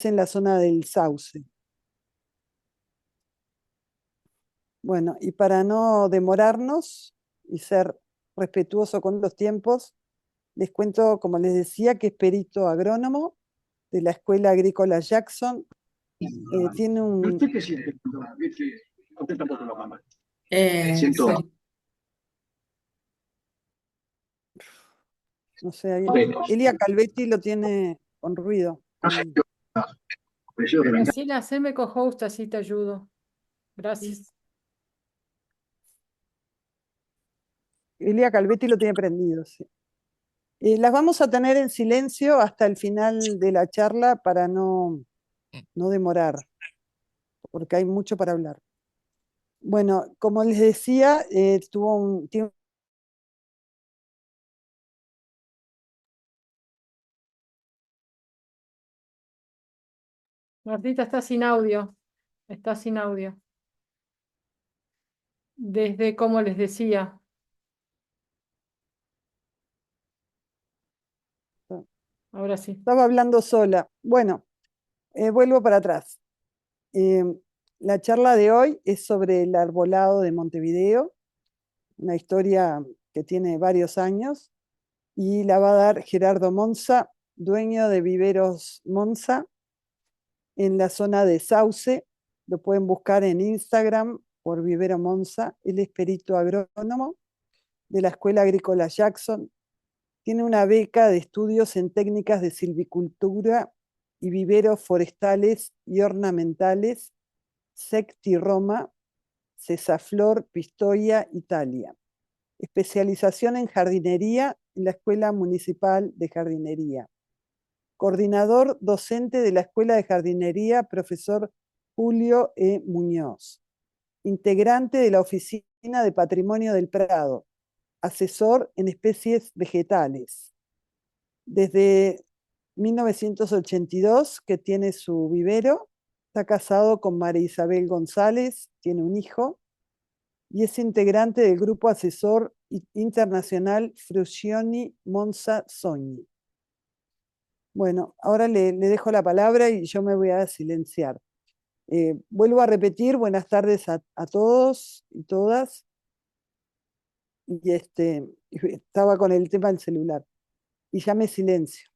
en la zona del Sauce. Bueno, y para no demorarnos y ser respetuoso con los tiempos, les cuento, como les decía, que es perito agrónomo de la Escuela Agrícola Jackson. Tiene un, ¿Usted qué siente? ¿Viste? Usted tampoco lo mama. Sí. Siento no sé, menos. Elia Calvetti lo tiene con ruido. No sé qué ofreció de venganza. Graciela, haceme co-host, así te ayudo. Gracias. Elia Calvetti lo tiene prendido, sí. Las vamos a tener en silencio hasta el final de la charla para no demorar, porque hay mucho para hablar. Bueno, como les decía, tiene Martita está sin audio. Está sin audio. Desde, como les decía. Ahora sí. estaba hablando sola. Bueno, vuelvo para atrás. Eh, la charla de hoy es sobre el arbolado de Montevideo, una historia que tiene varios años, y la va a dar Gerardo Monza, dueño de Viveros Monza, en la zona de Sauce. Lo pueden buscar en Instagram por Vivero Monza. Él es perito agrónomo de la Escuela Agrícola Jackson. Tiene una beca de estudios en técnicas de silvicultura y viveros forestales y ornamentales, Secti Roma, Cesaflor, Pistoia, Italia. Especialización en jardinería en la Escuela Municipal de Jardinería. Coordinador docente de la Escuela de Jardinería, profesor Julio E. Muñoz. Integrante de la Oficina de Patrimonio del Prado. Asesor en especies vegetales. Desde 1982 que tiene su vivero. Está casado con María Isabel González, tiene un hijo y es integrante del grupo asesor internacional Fruzioni Monza Sogni. Bueno, ahora le dejo la palabra y yo me voy a silenciar. Vuelvo a repetir, buenas tardes a todos y todas. Y estaba con el tema del celular. Y ya me silencio.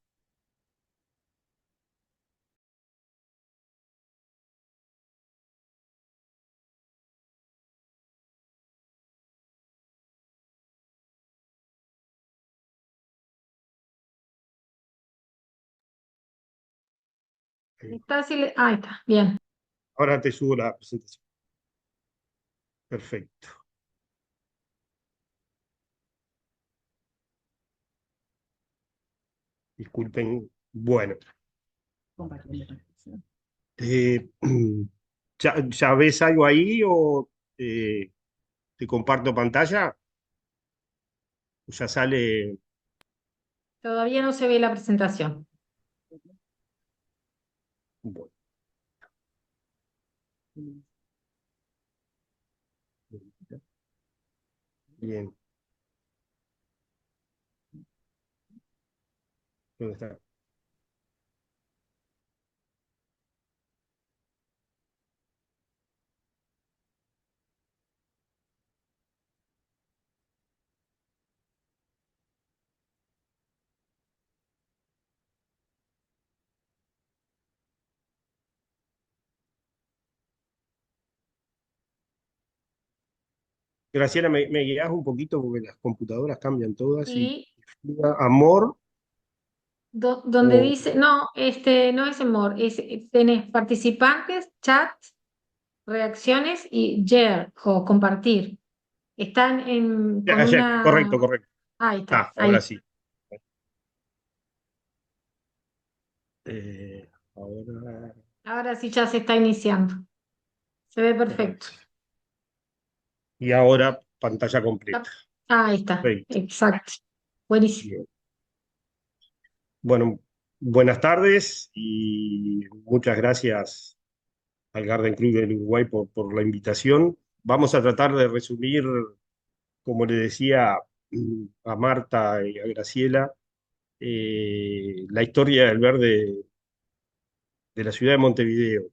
Ahí está, bien. Ahora te subo la presentación. Perfecto. Disculpen. Bueno, eh, ¿ya ves algo ahí o te comparto pantalla? ¿O ya sale? Todavía no se ve la presentación. Bueno, bien. ¿Dónde está? Graciela, ¿me guías un poquito? Porque las computadoras cambian todas y Y amor donde o dice, no, no es Emor, tenés participantes, chat, reacciones y share o compartir. Están con ayer, correcto, una. correcto. Ahí está, Ah, ahora ahí. sí. Ahora, Ahora sí ya se está iniciando. Se ve perfecto. correcto. Y ahora pantalla completa. Ahí está, Perfecto. exacto. Buenísimo. Bien. Bueno, buenas tardes y muchas gracias al Garden Club del Uruguay por la invitación. Vamos a tratar de resumir, como le decía a Marta y a Graciela, la historia del verde de la ciudad de Montevideo,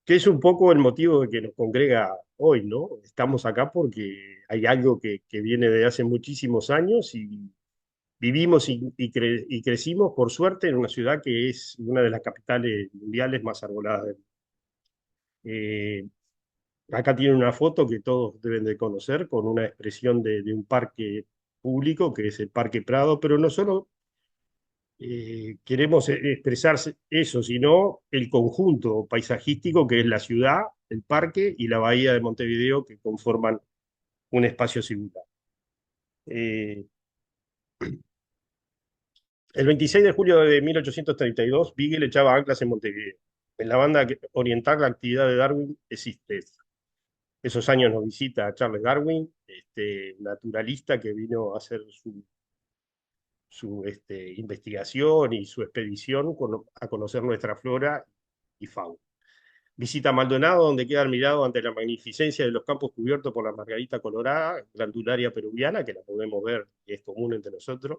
que es un poco el motivo de que nos congrega hoy, ¿no? Estamos acá porque hay algo que viene de hace muchísimos años y vivimos y crecimos, por suerte, en una ciudad que es una de las capitales mundiales más arboladas del mundo. Acá tienen una foto que todos deben de conocer con una expresión de un parque público, que es el Parque Prado, pero no solo queremos expresar eso, sino el conjunto paisajístico que es la ciudad, el parque y la bahía de Montevideo que conforman un espacio singular. El 26 de julio de 1832, Beagle echaba anclas en Montevideo. En la banda oriental la actividad de Darwin existe. Esos años nos visita Charles Darwin, naturalista que vino a hacer su investigación y su expedición a conocer nuestra flora y fauna. Visita Maldonado, donde queda admirado ante la magnificencia de los campos cubiertos por la margarita colorada, glandularia peruviana, que la podemos ver y es común entre nosotros.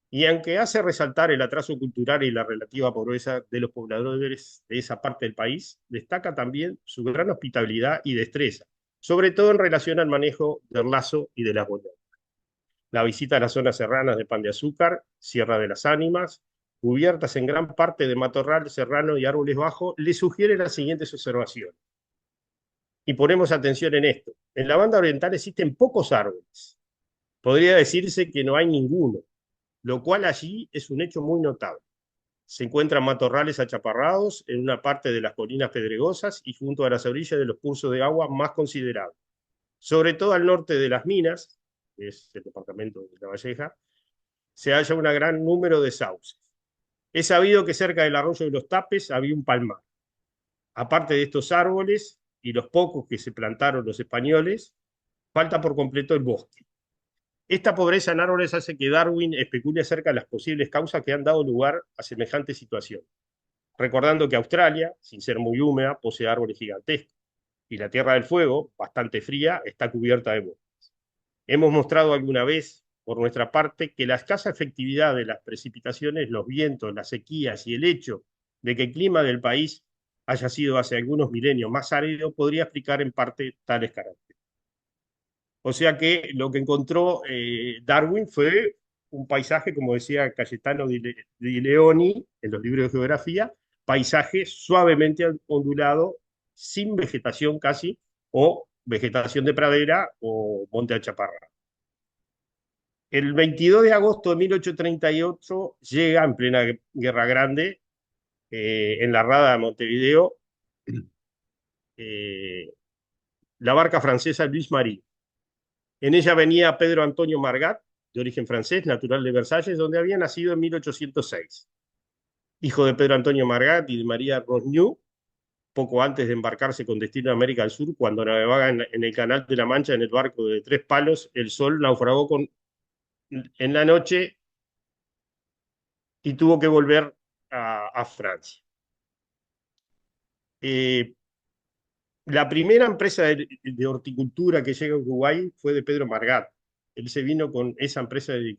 Y aunque hace resaltar el atraso cultural y la relativa pobreza de los pobladores de esa parte del país, destaca también su gran hospitalidad y destreza, sobre todo en relación al manejo del lazo y de las boleas. La visita a las zonas serranas de Pan de Azúcar, Sierra de las Ánimas, cubiertas en gran parte de matorral serrano y árboles bajos, le sugiere las siguientes observaciones. Y ponemos atención en esto. En la banda oriental existen pocos árboles. Podría decirse que no hay ninguno, lo cual allí es un hecho muy notable. Se encuentran matorrales achaparrados en una parte de las colinas pedregosas y junto a las orillas de los cursos de agua más considerables. Sobre todo al norte de las minas, que es el departamento de La Valleja, se halla un gran número de sauces. Es sabido que cerca del arroyo de los Tapes había un palmar. Aparte de estos árboles y los pocos que se plantaron los españoles, falta por completo el bosque. Esta pobreza en árboles hace que Darwin especule acerca de las posibles causas que han dado lugar a semejante situación, recordando que Australia, sin ser muy húmeda, posee árboles gigantescos, y la Tierra del Fuego, bastante fría, está cubierta de bosques. Hemos mostrado alguna vez, por nuestra parte, que la escasa efectividad de las precipitaciones, los vientos, las sequías y el hecho de que el clima del país haya sido hace algunos milenios más árido podría explicar en parte tales características. O sea que lo que encontró Darwin fue un paisaje, como decía Cayetano Di Leoni en los libros de geografía, paisaje suavemente ondulado, sin vegetación casi, o vegetación de pradera o monte achaparrado. El 22 de agosto de 1838 llega en plena Guerra Grande, en la rada de Montevideo, la barca francesa Luis Marie. En ella venía Pedro Antonio Margat, de origen francés, natural de Versalles, donde había nacido en 1806. Hijo de Pedro Antonio Margat y de María Rosñú, poco antes de embarcarse con destino a América del Sur, cuando navegaba en el Canal de la Mancha en el barco de 3 palos, el Sol naufragó en la noche y tuvo que volver a Francia. La primera empresa de horticultura que llega a Uruguay fue de Pedro Margat. Él se vino con esa empresa de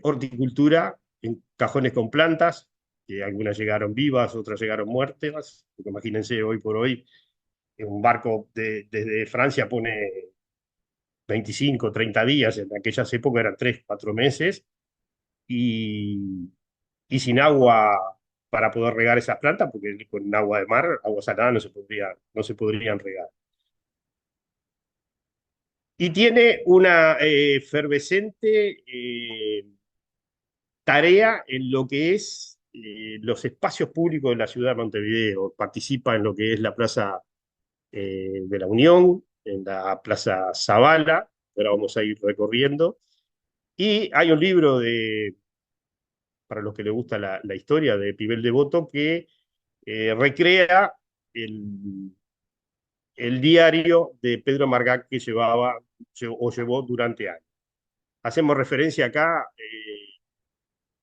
horticultura en cajones con plantas, que algunas llegaron vivas, otras llegaron muertas. Porque imagínense, hoy por hoy, un barco desde Francia pone 25, 30 días, en aquellas épocas eran 3, 4 meses, y sin agua para poder regar esas plantas, porque con agua de mar, agua salada, no se podrían regar. Y tiene una efervescente tarea en lo que es los espacios públicos de la ciudad de Montevideo. Participa en lo que es la Plaza de la Unión, en la Plaza Zavala, ahora vamos a ir recorriendo. Y hay un libro para los que les gusta la historia, de Pibel Devoto, que recrea el diario de Pedro Margat que llevó durante años. Hacemos referencia acá,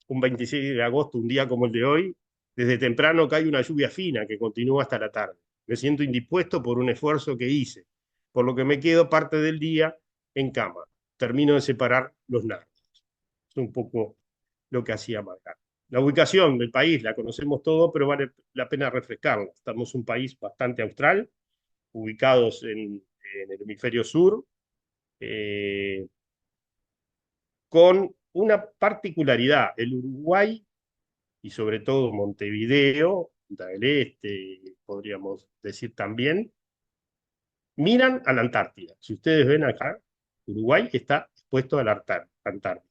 un 26 de agosto, un día como el de hoy, desde temprano cae una lluvia fina que continúa hasta la tarde. Me siento indispuesto por un esfuerzo que hice, por lo que me quedo parte del día en cama. Termino de separar los nardos. Es un poco lo que hacía Margat. La ubicación del país la conocemos todo, pero vale la pena refrescarla. Estamos en un país bastante austral, ubicados en el hemisferio sur, eh, con una particularidad. El Uruguay, y sobre todo Montevideo, Punta del Este, podríamos decir también, miran a la Antártida. Si ustedes ven acá, Uruguay está expuesto a la Antártida.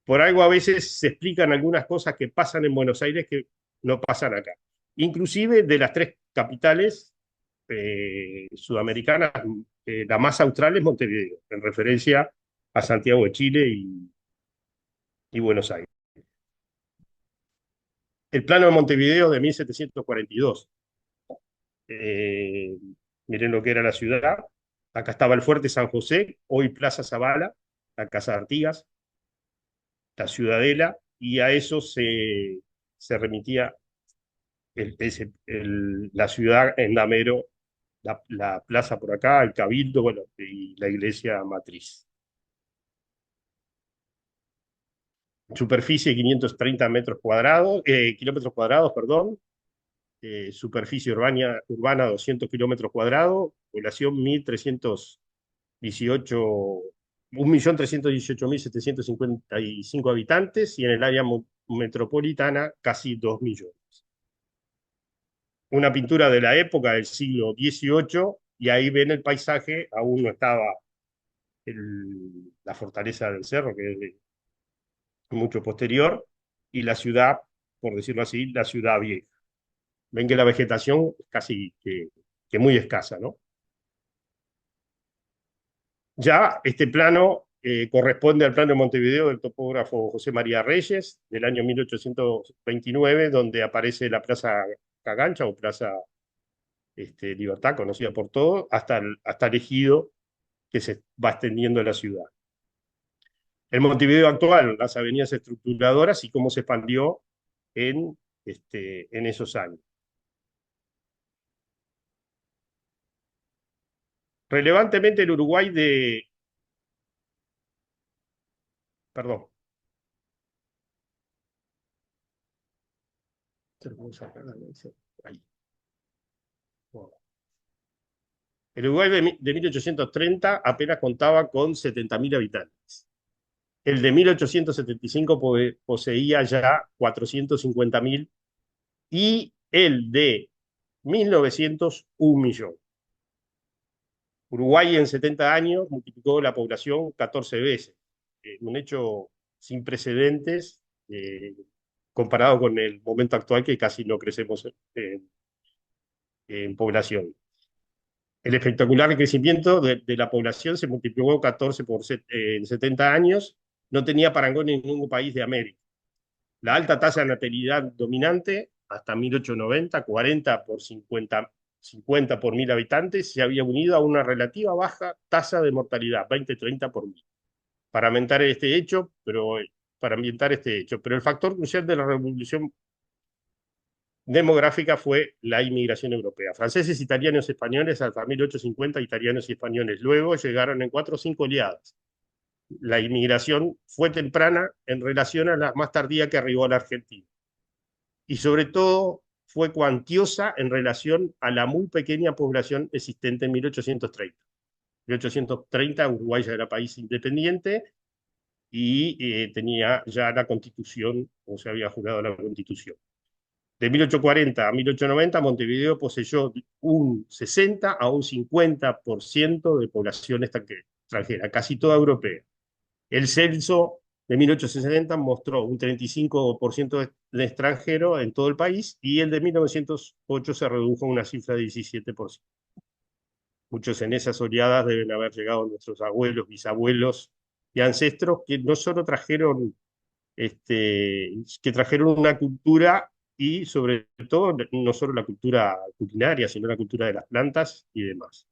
Por algo a veces se explican algunas cosas que pasan en Buenos Aires que no pasan acá. Inclusive de las tres capitales sudamericanas, la más austral es Montevideo, en referencia a Santiago de Chile y Buenos Aires. El plano de Montevideo de 1742. Eh, Miren lo que era la ciudad. Acá estaba el Fuerte San José, hoy Plaza Zavala, la Casa de Artigas, la Ciudadela, y a eso se remitía la ciudad en Damero, la plaza por acá, el Cabildo, bueno, y la iglesia matriz. Superficie 530 kilómetros cuadrados, perdón. Superficie urbana 200 kilómetros cuadrados, población 1.318.755 habitantes, y en el área metropolitana casi 2 millones. Una pintura de la época del siglo XVIII, y ahí ven el paisaje. Aún no estaba la fortaleza del cerro, que es mucho posterior, y la ciudad, por decirlo así, la ciudad vieja. Ven que la vegetación es casi que muy escasa, ¿no? Ya este plano corresponde al plano de Montevideo del topógrafo José María Reyes, del año 1829, donde aparece la Plaza Cagancha o Plaza Libertad, conocida por todos, hasta el ejido que se va extendiendo en la ciudad. El Montevideo actual, las avenidas estructuradoras y cómo se expandió en esos años. Relevantemente el Uruguay Perdón. Ahí. El Uruguay de 1830 apenas contaba con 70.000 habitantes. El de 1875 poseía ya 450.000, y el de 1900 1 millón. Uruguay en 70 años multiplicó la población 14 veces, un hecho sin precedentes comparado con el momento actual, que casi no crecemos en población. El espectacular crecimiento de la población se multiplicó 14 en 70 años, no tenía parangón en ningún país de América. La alta tasa de natalidad dominante, hasta 1890, 40 por 50 por 1.000 habitantes, se había unido a una relativa baja tasa de mortalidad, 20-30 por 1.000, para ambientar este hecho, pero el factor crucial de la revolución demográfica fue la inmigración europea. Franceses, italianos, españoles, hasta 1850, italianos y españoles. Luego llegaron en 4 o 5 oleadas. La inmigración fue temprana en relación a la más tardía que arribó a la Argentina. Y sobre todo fue cuantiosa en relación a la muy pequeña población existente en 1830. En 1830 Uruguay ya era país independiente y tenía ya la Constitución, o se había jurado la Constitución. De 1840 a 1890, Montevideo poseyó un 60 a un 50% de población extranjera, casi toda europea. El censo de 1860 mostró un 35% de extranjero en todo el país, y el de 1908 se redujo a una cifra de 17%. Muchos en esas oleadas deben haber llegado nuestros abuelos, bisabuelos y ancestros, que no solo trajeron, que trajeron una cultura, y sobre todo no solo la cultura culinaria, sino la cultura de las plantas y demás.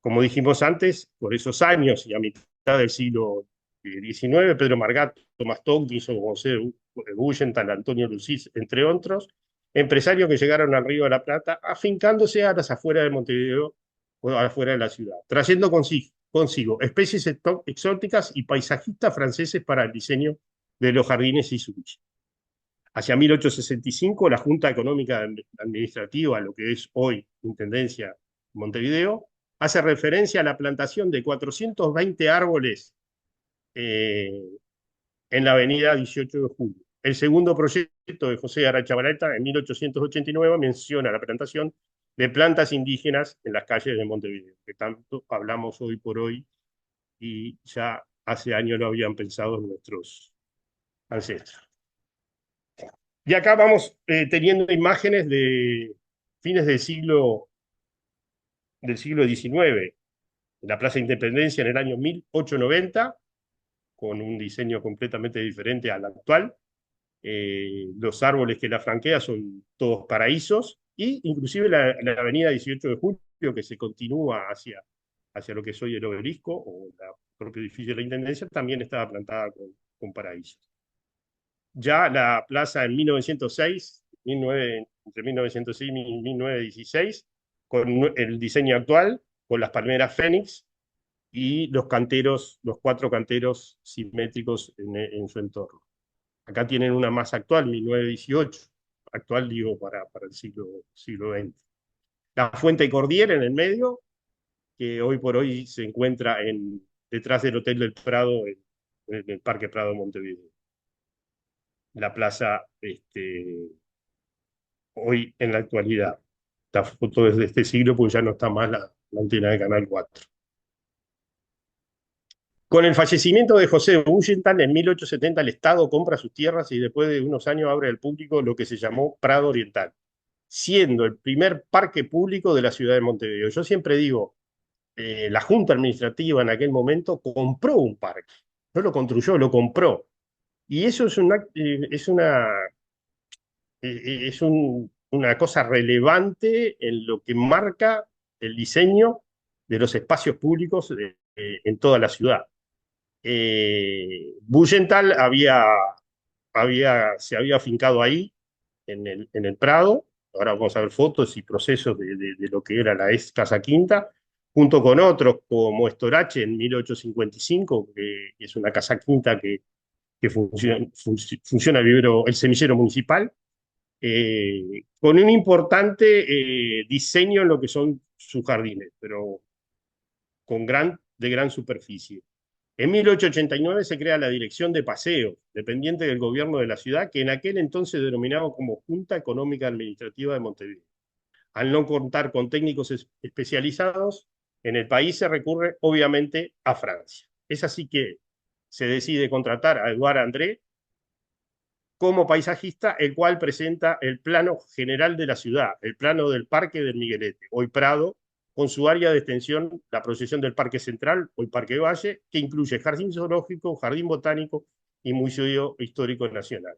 Como dijimos antes, por esos años y a mitad del siglo XIX, Pedro Margat, Tomás Tomkinson, José Bullenthal, Antonio Lucís, entre otros, empresarios que llegaron al Río de la Plata, afincándose a las afueras de Montevideo o afuera de la ciudad, trayendo consigo especies exóticas y paisajistas franceses para el diseño de los jardines y su villa. Hacia 1865, la Junta Económica Administrativa, lo que es hoy Intendencia Montevideo, hace referencia a la plantación de 420 árboles eh, en la avenida 18 de Julio. El segundo proyecto de José Arachavaleta, en 1889, menciona la plantación de plantas indígenas en las calles de Montevideo, que tanto hablamos hoy por hoy y ya hace años lo habían pensado nuestros ancestros. Y acá vamos teniendo imágenes de fines del siglo XIX, en la Plaza Independencia en el año 1890, con un diseño completamente diferente al actual. Los árboles que la franquea son todos paraísos, y inclusive la avenida 18 de Julio, que se continúa hacia lo que es hoy el obelisco, o el propio edificio de la Intendencia, también estaba plantada con paraísos. Ya la plaza en 1906, entre 1906 y 1916, con el diseño actual, con las palmeras Fénix y los canteros, los 4 canteros simétricos en su entorno. Acá tienen una más actual, 1918, actual digo para el siglo XX. La Fuente Cordier en el medio, que hoy por hoy se encuentra detrás del Hotel del Prado, en el Parque Prado de Montevideo. La plaza, hoy en la actualidad. Esta foto es de este siglo, porque ya no está más la antena de Canal 4. Con el fallecimiento de José Bullenthal en 1870, el Estado compra sus tierras y después de unos años abre al público lo que se llamó Prado Oriental, siendo el primer parque público de la ciudad de Montevideo. Yo siempre digo, la Junta Administrativa en aquel momento compró un parque, no lo construyó, lo compró. Y eso una cosa relevante en lo que marca el diseño de los espacios públicos en toda la ciudad. Bullenthal se había afincado ahí, en el Prado. Ahora vamos a ver fotos y procesos de lo que era la ex Casa Quinta, junto con otros como Estorache en 1855, que es una casa quinta que funciona el semillero municipal, con un importante diseño en lo que son sus jardines, pero de gran superficie. En 1889 se crea la Dirección de Paseos, dependiente del gobierno de la ciudad, que en aquel entonces denominaba como Junta Económica Administrativa de Montevideo. Al no contar con técnicos especializados, en el país se recurre obviamente a Francia. Es así que se decide contratar a Eduard André como paisajista, el cual presenta el plano general de la ciudad, el plano del Parque del Miguelete, hoy Prado, con su área de extensión, la proyección del Parque Central, hoy Parque Valle, que incluye jardín zoológico, jardín botánico y Museo Histórico Nacional.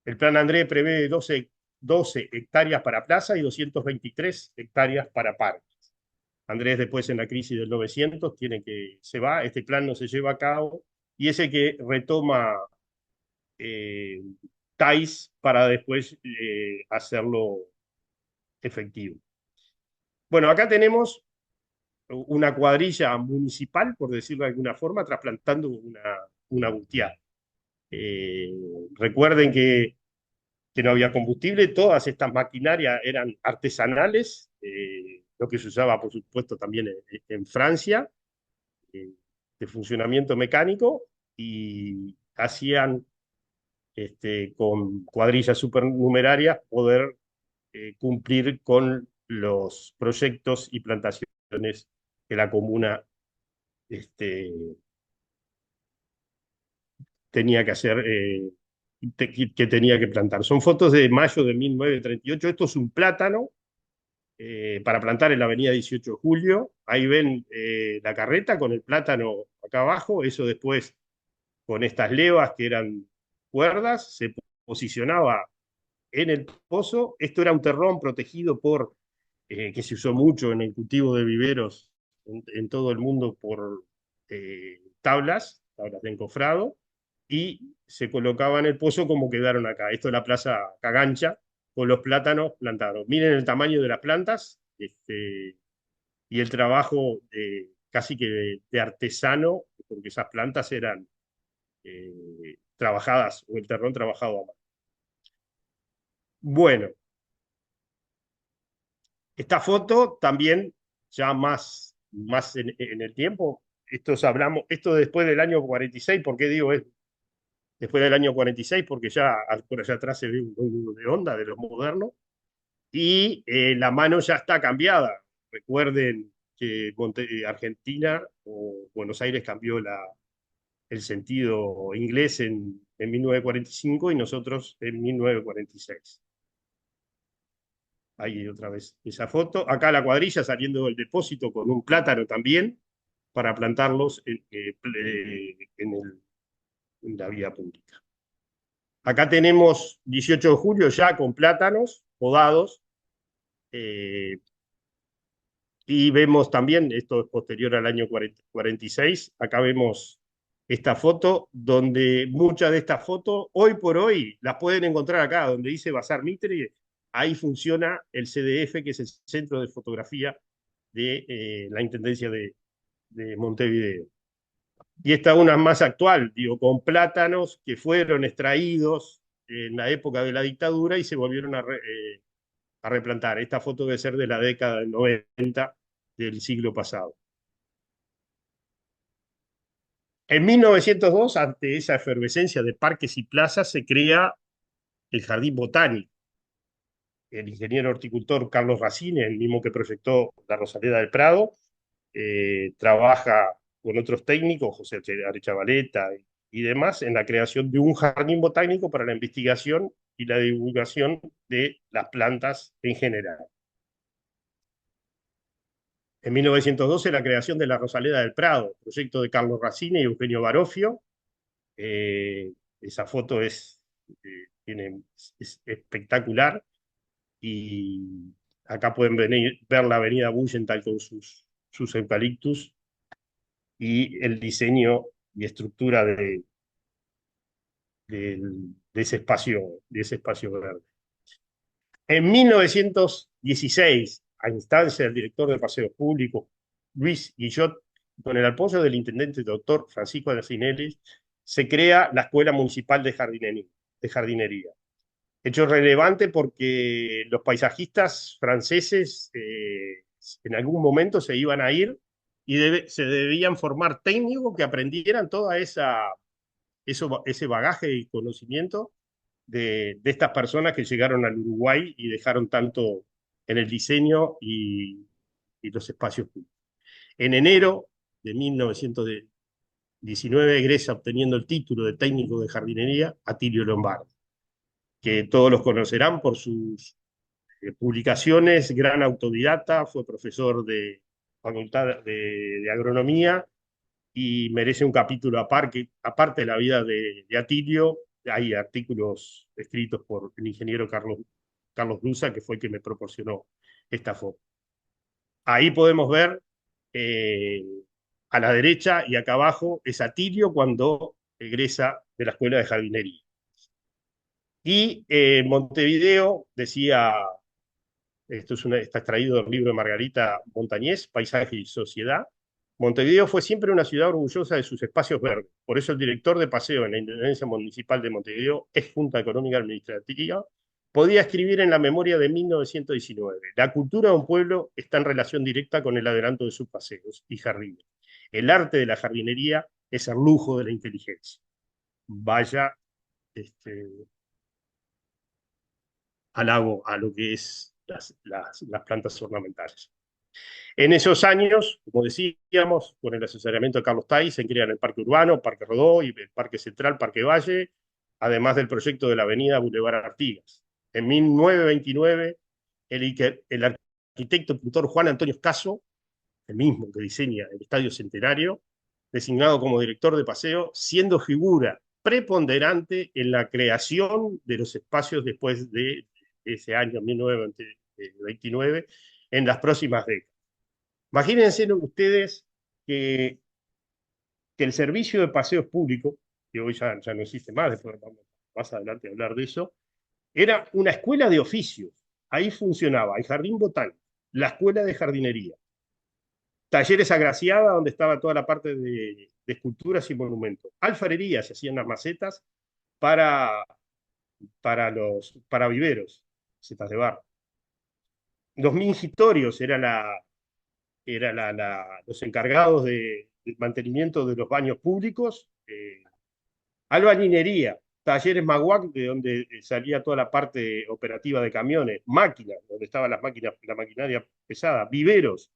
El plan André prevé 12 hectáreas para plaza y 223 hectáreas para parques. Andrés, después en la crisis del 900 se va, este plan no se lleva a cabo, y ese que retoma TAIS para después hacerlo efectivo. Bueno, acá tenemos una cuadrilla municipal, por decirlo de alguna forma, trasplantando una buteada. Recuerden que no había combustible, todas estas maquinarias eran artesanales, lo que se usaba, por supuesto, también en Francia, de funcionamiento mecánico, y hacían con cuadrillas supernumerarias poder cumplir con los proyectos y plantaciones que la comuna tenía que hacer, que tenía que plantar. Son fotos de mayo de 1938. Esto es un plátano para plantar en la avenida 18 de Julio. Ahí ven la carreta con el plátano acá abajo. Eso después, con estas levas que eran cuerdas, se posicionaba en el pozo. Esto era un terrón protegido que se usó mucho en el cultivo de viveros en todo el mundo por tablas de encofrado, y se colocaba en el pozo como quedaron acá. Esto es la Plaza Cagancha, con los plátanos plantados. Miren el tamaño de las plantas, y el trabajo casi que de artesano, porque esas plantas eran trabajadas, o el terrón trabajado a mano. Bueno, esta foto también, ya más en el tiempo, esto después del año 46, ¿por qué digo es después del año 46? Porque ya por allá atrás se ve un nudo de onda de los modernos, y la mano ya está cambiada. Recuerden que Argentina o Buenos Aires cambió el sentido inglés en 1945 y nosotros en 1946. Ahí otra vez esa foto. Acá la cuadrilla saliendo del depósito con un plátano también para plantarlos en la vía pública. Acá tenemos 18 de julio ya con plátanos podados, y vemos también, esto es posterior al año 46, acá vemos esta foto, donde muchas de estas fotos, hoy por hoy, las pueden encontrar acá, donde dice Bazar Mitre. Ahí funciona el CDF, que es el Centro de Fotografía de la Intendencia de Montevideo. Y esta una más actual, digo, con plátanos que fueron extraídos en la época de la dictadura y se volvieron a replantar. Esta foto debe ser de la década del 90 del siglo pasado. En 1902, ante esa efervescencia de parques y plazas, se crea el Jardín Botánico. El ingeniero horticultor Carlos Racine, el mismo que proyectó la Rosaleda del Prado, trabaja con otros técnicos, José Arechavaleta y demás, en la creación de un jardín botánico para la investigación y la divulgación de las plantas en general. En 1912, la creación de la Rosaleda del Prado, proyecto de Carlos Racine y Eugenio Barofio. Esa foto es espectacular, y acá pueden ver la avenida Bullenthal con sus eucaliptus y el diseño y estructura de ese espacio verde. En 1916, a instancia del director de Paseos Públicos, Luis Guillot, con el apoyo del intendente doctor Francisco Arcinelli, se crea la Escuela Municipal de Jardinería. Hecho relevante porque los paisajistas franceses en algún momento se iban a ir y se debían formar técnicos que aprendieran toda ese bagaje y conocimiento de estas personas que llegaron al Uruguay y dejaron tanto en el diseño y los espacios públicos. En enero de 1919 egresa obteniendo el título de técnico de jardinería Atilio Lombardi, que todos los conocerán por sus publicaciones, gran autodidacta, fue profesor de facultad de agronomía y merece un capítulo aparte de la vida de Atilio. Hay artículos escritos por el ingeniero Carlos Brusa, que fue el que me proporcionó esta foto. Ahí podemos ver eh, a la derecha y acá abajo es Atilio cuando egresa de la Escuela de Jardinería. Y Montevideo, decía, está extraído del libro de Margarita Montañés, Paisaje y Sociedad. Montevideo fue siempre una ciudad orgullosa de sus espacios verdes. Por eso el director de paseo en la Intendencia Municipal de Montevideo, ex Junta Económica Administrativa, podía escribir en la memoria de 1919: la cultura de un pueblo está en relación directa con el adelanto de sus paseos y jardines. El arte de la jardinería es el lujo de la inteligencia. Vaya halago a lo que es las plantas ornamentales. En esos años, como decíamos, con el asesoramiento de Carlos Tay, se crean el Parque Urbano, Parque Rodó y el Parque Central, Parque Valle, además del proyecto de la avenida Boulevard Artigas. En 1929, el arquitecto pintor Juan Antonio Escaso, el mismo que diseña el Estadio Centenario, designado como director de paseo, siendo figura preponderante en la creación de los espacios después de ese año 1929, en las próximas décadas. Imagínense ustedes que el servicio de paseos públicos, que hoy ya no existe más, después vamos más adelante a hablar de eso, era una escuela de oficios. Ahí funcionaba el jardín botánico, la escuela de jardinería, talleres agraciada, donde estaba toda la parte de esculturas y monumentos, alfarería, se hacían las macetas para viveros, casetas de barro. Los mingitorios eran los encargados del mantenimiento de los baños públicos, albañilería, talleres Maguac, de donde salía toda la parte operativa de camiones, máquinas, donde estaban las máquinas, la maquinaria pesada, viveros,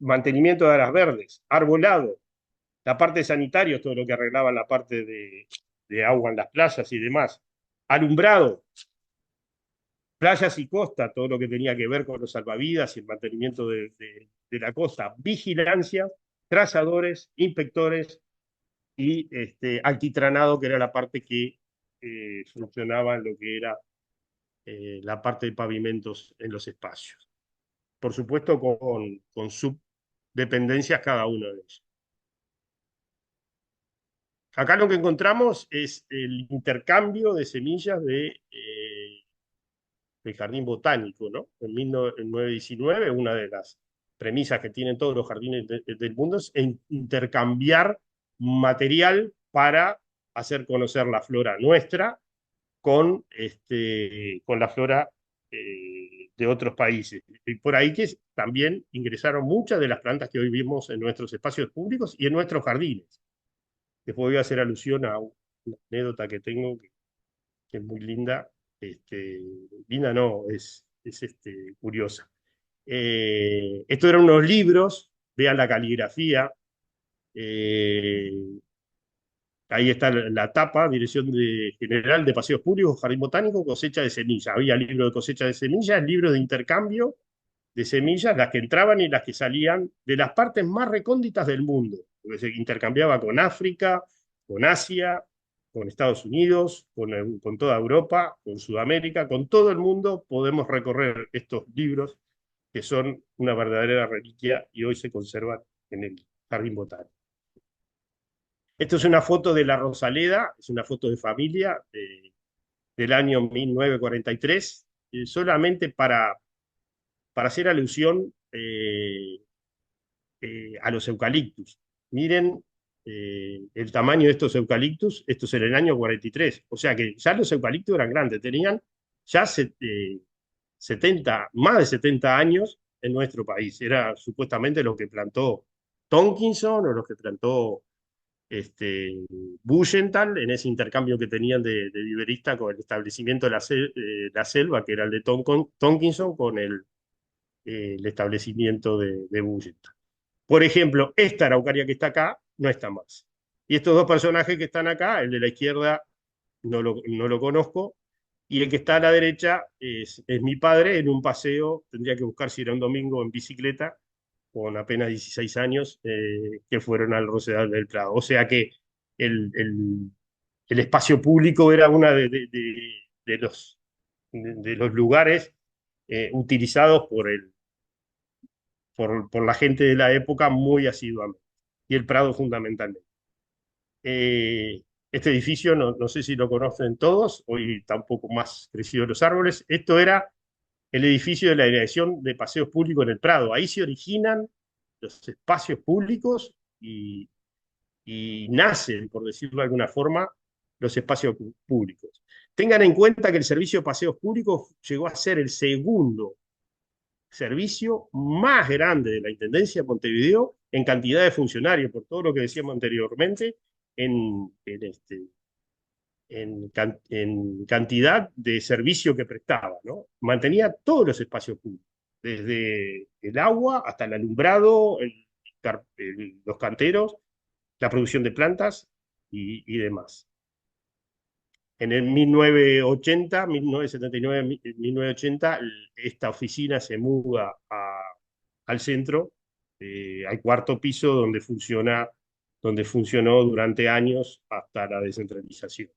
mantenimiento de áreas verdes, arbolado, la parte de sanitarios, todo lo que arreglaban la parte de agua en las playas y demás, alumbrado, playas y costa, todo lo que tenía que ver con los salvavidas y el mantenimiento de la costa, vigilancia, trazadores, inspectores y altitranado, que era la parte que funcionaba en lo que era la parte de pavimentos en los espacios. Por supuesto, con subdependencias cada uno de ellos. Acá lo que encontramos es el intercambio de semillas del jardín botánico, ¿no? En 1919, una de las premisas que tienen todos los jardines del mundo es intercambiar material para hacer conocer la flora nuestra con la flora de otros países. Y por ahí que también ingresaron muchas de las plantas que hoy vimos en nuestros espacios públicos y en nuestros jardines. Después voy a hacer alusión a una anécdota que tengo que es muy linda. Linda no, es curiosa. Estos eran unos libros, vean la caligrafía. Ahí está la tapa, Dirección General de Paseos Públicos, Jardín Botánico, cosecha de semillas. Había libro de cosecha de semillas, libro de intercambio de semillas, las que entraban y las que salían de las partes más recónditas del mundo, porque se intercambiaba con África, con Asia, con Estados Unidos, con toda Europa, con Sudamérica, con todo el mundo podemos recorrer estos libros que son una verdadera reliquia y hoy se conservan en el Jardín Botánico. Esto es una foto de la Rosaleda, es una foto de familia del año 1943, solamente para hacer alusión a los eucaliptus. Miren el tamaño de estos eucaliptus, esto es en el año 43, o sea que ya los eucaliptus eran grandes, tenían ya 70, más de 70 años en nuestro país. Era supuestamente lo que plantó Tonkinson o lo que plantó Buchenthal en ese intercambio que tenían de viverista con el establecimiento de la selva, que era el de Tonkinson, con el establecimiento de Buchenthal. Por ejemplo, esta araucaria que está acá no está más. Y estos dos personajes que están acá, el de la izquierda no lo conozco, y el que está a la derecha es mi padre en un paseo, tendría que buscar si era un domingo en bicicleta, con apenas 16 años, que fueron al Rosedal del Prado. O sea que el, el, el espacio público era uno de los lugares utilizados por la gente de la época muy asiduamente, y el Prado fundamentalmente. Este edificio, no sé si lo conocen todos, hoy está un poco más crecido los árboles. Esto era el edificio de la Dirección de Paseos Públicos en el Prado. Ahí se originan los espacios públicos y nacen, por decirlo de alguna forma, los espacios públicos. Tengan en cuenta que el servicio de paseos públicos llegó a ser el segundo servicio más grande de la Intendencia de Montevideo en cantidad de funcionarios, por todo lo que decíamos anteriormente, en cantidad de servicio que prestaba, ¿no? Mantenía todos los espacios públicos, desde el agua hasta el alumbrado, los canteros, la producción de plantas y demás. En el 1980, 1979, 1980, esta oficina se muda al centro, al cuarto piso, donde funcionó durante años hasta la descentralización.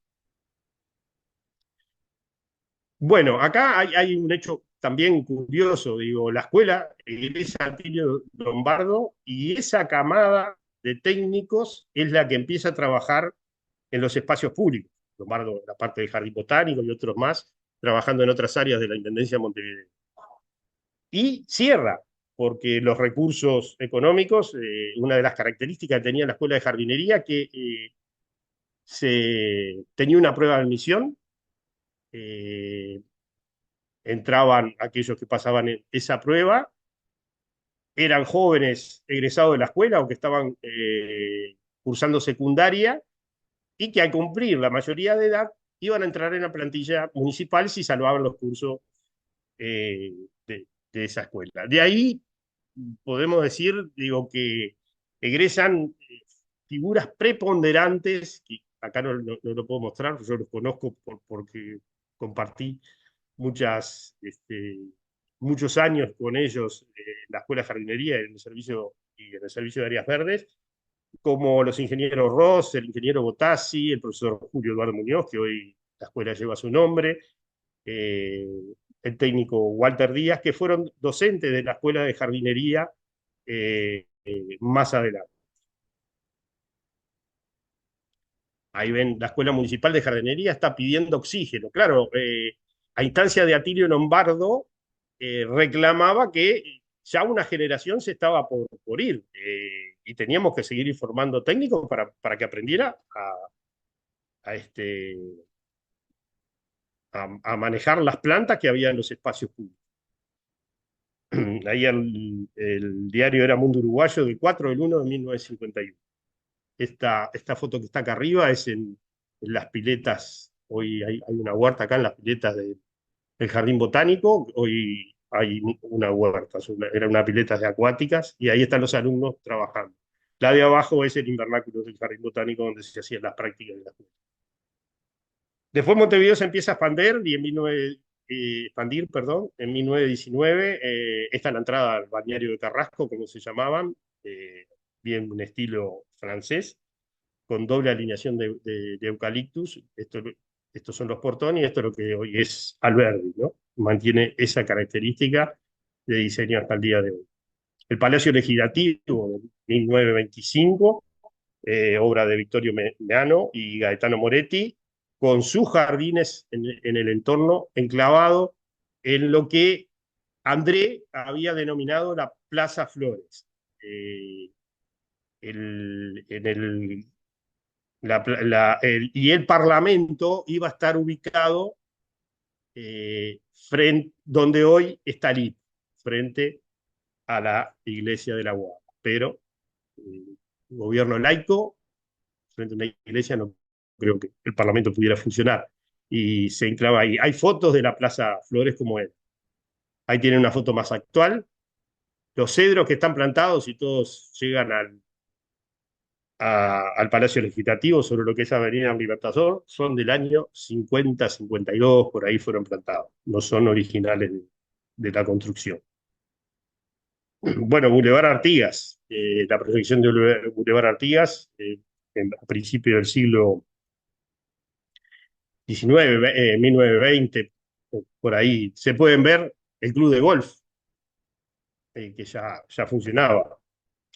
Bueno, acá hay un hecho también curioso, digo, la escuela es Atilio Lombardo y esa camada de técnicos es la que empieza a trabajar en los espacios públicos. Lombardo, la parte del jardín botánico y otros más, trabajando en otras áreas de la Intendencia de Montevideo. Y cierra, porque los recursos económicos, una de las características que tenía la escuela de jardinería, que tenía una prueba de admisión, entraban aquellos que pasaban esa prueba, eran jóvenes egresados de la escuela o que estaban cursando secundaria y que al cumplir la mayoría de edad iban a entrar en la plantilla municipal si salvaban los cursos eh, de esa escuela. De ahí podemos decir, digo, que egresan figuras preponderantes, que acá no lo puedo mostrar, yo los conozco porque compartí muchos años con ellos en la escuela de jardinería y en el servicio de áreas verdes, como los ingenieros Ross, el ingeniero Botassi, el profesor Julio Eduardo Muñoz, que hoy la escuela lleva su nombre, eh, el técnico Walter Díaz, que fueron docentes de la escuela de jardinería más adelante. Ahí ven, la Escuela Municipal de Jardinería está pidiendo oxígeno. Claro, a instancia de Atilio Lombardo, reclamaba que ya una generación se estaba por ir y teníamos que seguir informando técnicos para que aprendiera a, a manejar las plantas que había en los espacios públicos. Ahí el diario era Mundo Uruguayo del 4/1 de 1951. Esta foto que está acá arriba es en las piletas. Hoy hay una huerta acá en las piletas del Jardín Botánico. Hoy hay una huerta, era una pileta de acuáticas y ahí están los alumnos trabajando. La de abajo es el invernáculo del Jardín Botánico donde se hacían las prácticas de la escuela. Después Montevideo se empieza a expandir y expandir, perdón, en 1919 está la entrada al balneario de Carrasco, como se llamaban, bien un estilo francés, con doble alineación de eucaliptus. Estos son los portones y esto es lo que hoy es Alberdi, ¿no? Mantiene esa característica de diseño hasta el día de hoy. El Palacio Legislativo de 1925, obra de Victorio Meano y Gaetano Moretti, con sus jardines en el entorno, enclavado en lo que André había denominado la Plaza Flores. En y el Parlamento iba a estar ubicado donde hoy está el IP, frente a la iglesia de la UAP. Pero gobierno laico, frente a una iglesia, no creo que el Parlamento pudiera funcionar. Y se enclava ahí. Hay fotos de la Plaza Flores como es. Ahí tienen una foto más actual. Los cedros que están plantados y todos llegan al Palacio Legislativo sobre lo que es Avenida Libertador, son del año 50, 52, por ahí fueron plantados, no son originales de la construcción. Bueno, Boulevard Artigas, la proyección de Boulevard Artigas, a principios del siglo XIX, 1920, por ahí, se pueden ver el club de golf, que ya funcionaba.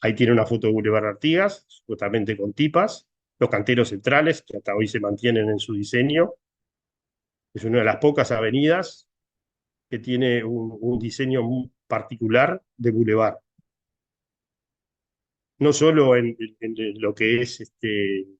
Ahí tiene una foto de Boulevard Artigas, supuestamente con tipas, los canteros centrales, que hasta hoy se mantienen en su diseño. Es una de las pocas avenidas que tiene un diseño muy particular de boulevard. No solo en lo que es el,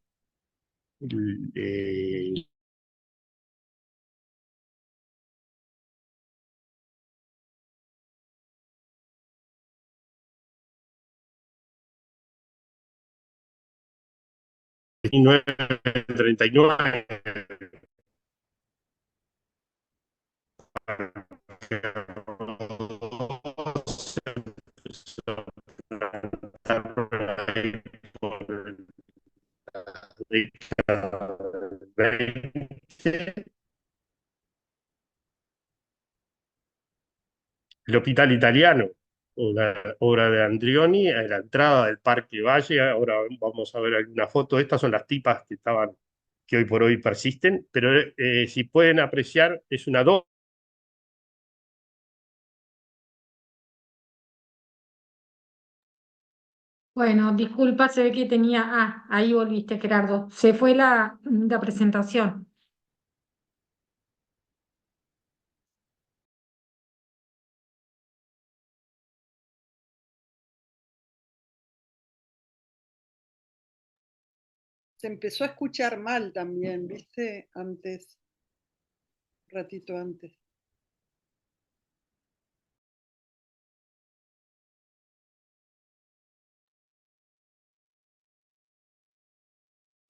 1939, el Hospital Italiano, una obra de Andrioni, a la entrada del Parque Valle. Ahora vamos a ver alguna foto. Estas son las tipas que hoy por hoy persisten, pero si pueden apreciar, es una doble. Bueno, disculpa, se ve que tenía. Ah, ahí volviste, Gerardo. Se fue la presentación. Se empezó a escuchar mal también, ¿viste? Antes, un ratito antes.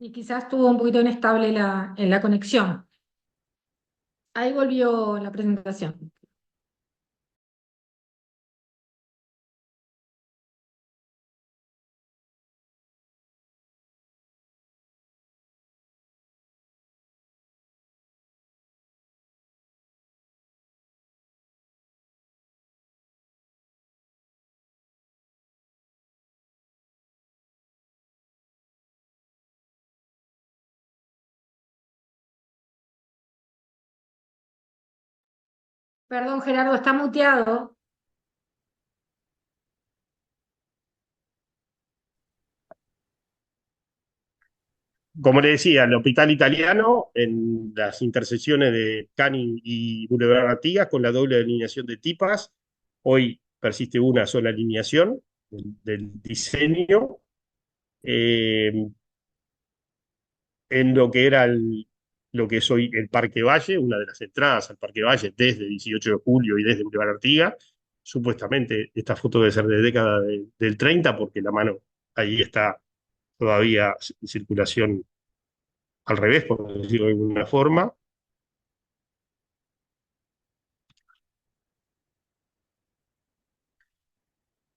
Y quizás estuvo un poquito inestable en la conexión. Ahí volvió la presentación. Perdón, Gerardo, está muteado. Como le decía, el Hospital Italiano, en las intersecciones de Canning y Boulevard Artigas, con la doble alineación de tipas, hoy persiste una sola alineación del diseño, eh, en lo que era lo que es hoy el Parque Valle, una de las entradas al Parque Valle desde 18 de julio y desde Boulevard Artigas. Supuestamente esta foto debe ser de década del 30, porque la mano ahí está todavía en circulación al revés, por decirlo de alguna forma.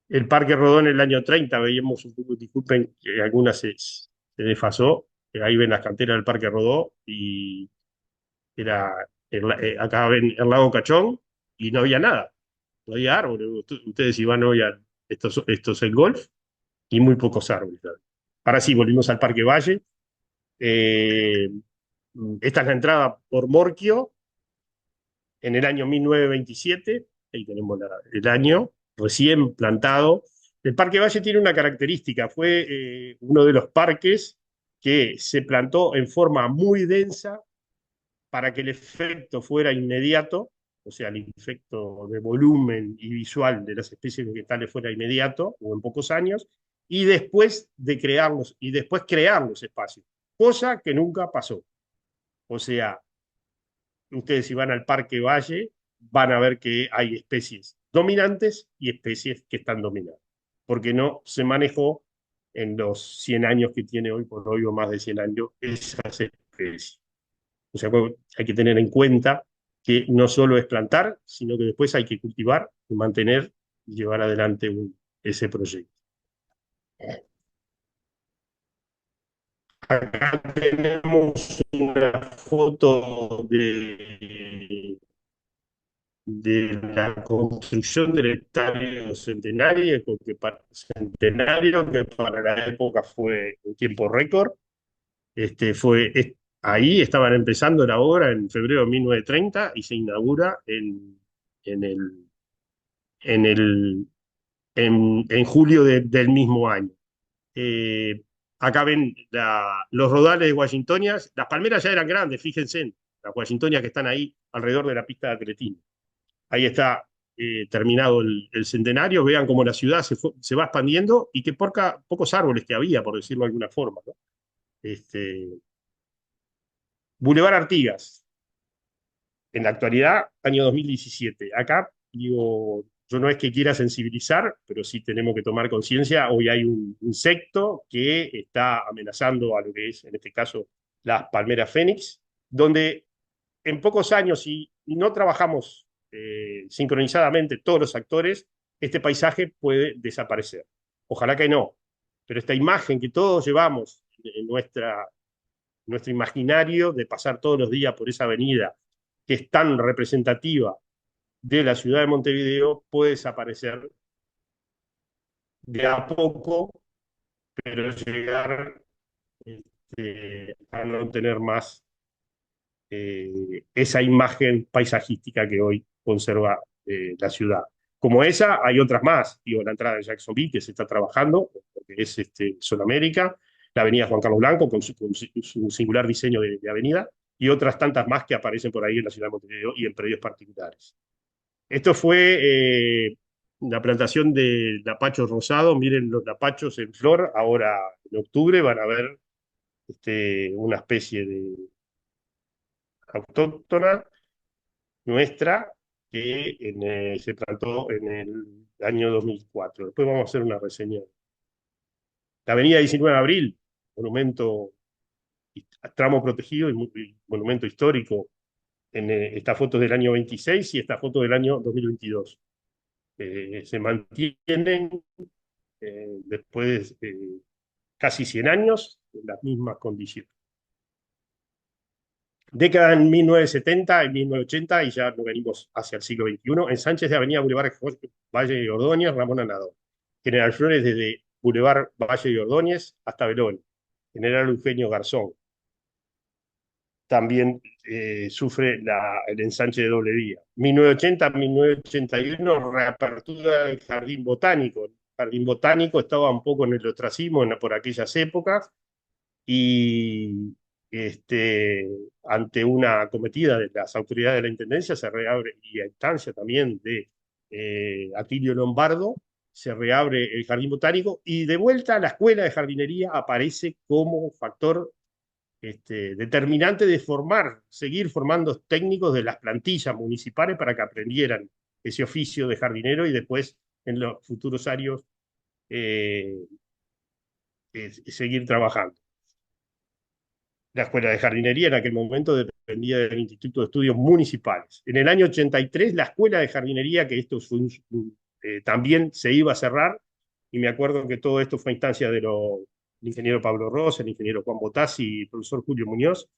El Parque Rodó en el año 30, veíamos un poco, disculpen que alguna se desfasó, ahí ven las canteras del Parque Rodó y era acá ven el lago Cachón y no había nada, no había árboles. Ustedes iban hoy a estos el golf y muy pocos árboles. Ahora sí, volvimos al Parque Valle. Eh, Esta es la entrada por Morquio en el año 1927, ahí tenemos el año, recién plantado. El Parque Valle tiene una característica, fue uno de los parques que se plantó en forma muy densa para que el efecto fuera inmediato, o sea, el efecto de volumen y visual de las especies vegetales fuera inmediato o en pocos años, y después crear los espacios, cosa que nunca pasó. O sea, ustedes si van al Parque Valle, van a ver que hay especies dominantes y especies que están dominadas, porque no se manejó en los 100 años que tiene hoy por hoy, o más de 100 años, esas especies. O sea, hay que tener en cuenta que no solo es plantar, sino que después hay que cultivar, mantener y llevar adelante ese proyecto. Acá tenemos una foto de la construcción del estadio centenario, que para la época fue un tiempo récord. Ahí estaban empezando la obra en febrero de 1930 y se inaugura en el, en el, en julio del mismo año. Eh, Acá ven los rodales de Washingtonias. Las palmeras ya eran grandes, fíjense, las Washingtonias que están ahí alrededor de la pista de atletismo. Ahí está terminado el centenario. Vean cómo la ciudad se va expandiendo y que pocos árboles que había, por decirlo de alguna forma, ¿no? Este, Boulevard Artigas, en la actualidad, año 2017. Acá, digo, yo no es que quiera sensibilizar, pero sí tenemos que tomar conciencia. Hoy hay un insecto que está amenazando a lo que es, en este caso, las palmeras fénix, donde en pocos años, si no trabajamos sincronizadamente todos los actores, este paisaje puede desaparecer. Ojalá que no, pero esta imagen que todos llevamos en nuestro imaginario de pasar todos los días por esa avenida que es tan representativa de la ciudad de Montevideo puede desaparecer de a poco, pero llegar a no tener más esa imagen paisajística que hoy conserva la ciudad. Como esa, hay otras más. Digo, la entrada de Jacksonville, que se está trabajando, porque es Sudamérica, la avenida Juan Carlos Blanco, con su singular diseño de avenida, y otras tantas más que aparecen por ahí en la ciudad de Montevideo y en predios particulares. Esto fue la plantación de lapachos rosados. Miren los lapachos en flor. Ahora, en octubre, van a ver una especie de autóctona nuestra que se plantó en el año 2004. Después vamos a hacer una reseña. La avenida 19 de Abril, monumento tramo protegido y monumento histórico. En esta foto del año 26 y esta foto del año 2022. Se mantienen después de casi 100 años en las mismas condiciones. Década en 1970 y 1980, y ya nos venimos hacia el siglo XXI, en Sánchez de Avenida Boulevard Valle de Ordóñez, Ramón Anadó. General Flores desde Boulevard Valle de Ordóñez hasta Belón. General Eugenio Garzón. También sufre el ensanche de doble vía. 1980-1981, reapertura del Jardín Botánico. El Jardín Botánico estaba un poco en el ostracismo por aquellas épocas y ante una acometida de las autoridades de la Intendencia se reabre, y a instancia también de Atilio Lombardo, se reabre el Jardín Botánico y de vuelta la Escuela de Jardinería aparece como factor determinante de seguir formando técnicos de las plantillas municipales para que aprendieran ese oficio de jardinero y después en los futuros años seguir trabajando. La Escuela de Jardinería en aquel momento dependía del Instituto de Estudios Municipales. En el año 83, la Escuela de Jardinería, que esto fue también se iba a cerrar, y me acuerdo que todo esto fue a instancia del ingeniero Pablo Rosa, el ingeniero Juan Botassi y el profesor Julio Muñoz,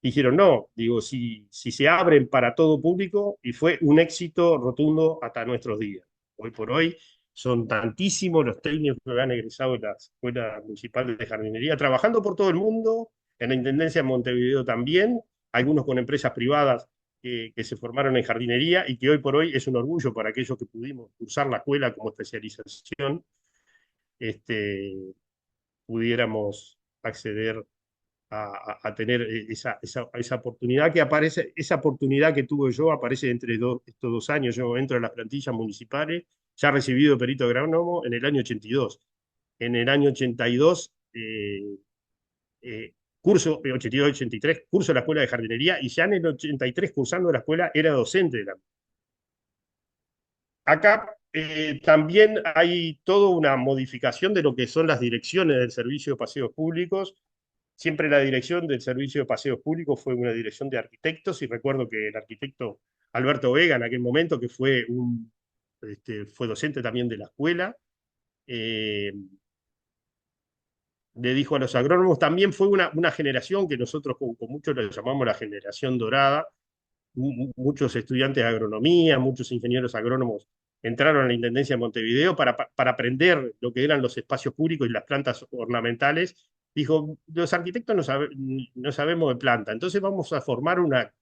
dijeron no, digo, si se abren para todo público, y fue un éxito rotundo hasta nuestros días. Hoy por hoy son tantísimos los técnicos que han egresado de la Escuela Municipal de Jardinería, trabajando por todo el mundo, en la Intendencia de Montevideo también, algunos con empresas privadas que se formaron en jardinería y que hoy por hoy es un orgullo para aquellos que pudimos cursar la escuela como especialización, pudiéramos acceder a tener esa oportunidad que aparece, esa oportunidad que tuve yo aparece entre estos 2 años. Yo entro en las plantillas municipales, ya recibido de perito agrónomo en el año 82. En el año 82, curso, 82-83, curso la escuela de jardinería, y ya en el 83, cursando la escuela, era docente de la. Acá también hay toda una modificación de lo que son las direcciones del Servicio de Paseos Públicos. Siempre la dirección del Servicio de Paseos Públicos fue una dirección de arquitectos, y recuerdo que el arquitecto Alberto Vega, en aquel momento, que fue docente también de la escuela, le dijo a los agrónomos, también fue una generación que nosotros con muchos le llamamos la generación dorada. Muchos estudiantes de agronomía, muchos ingenieros agrónomos entraron a la Intendencia de Montevideo para aprender lo que eran los espacios públicos y las plantas ornamentales. Dijo, los arquitectos no sabemos de planta, entonces vamos a formar una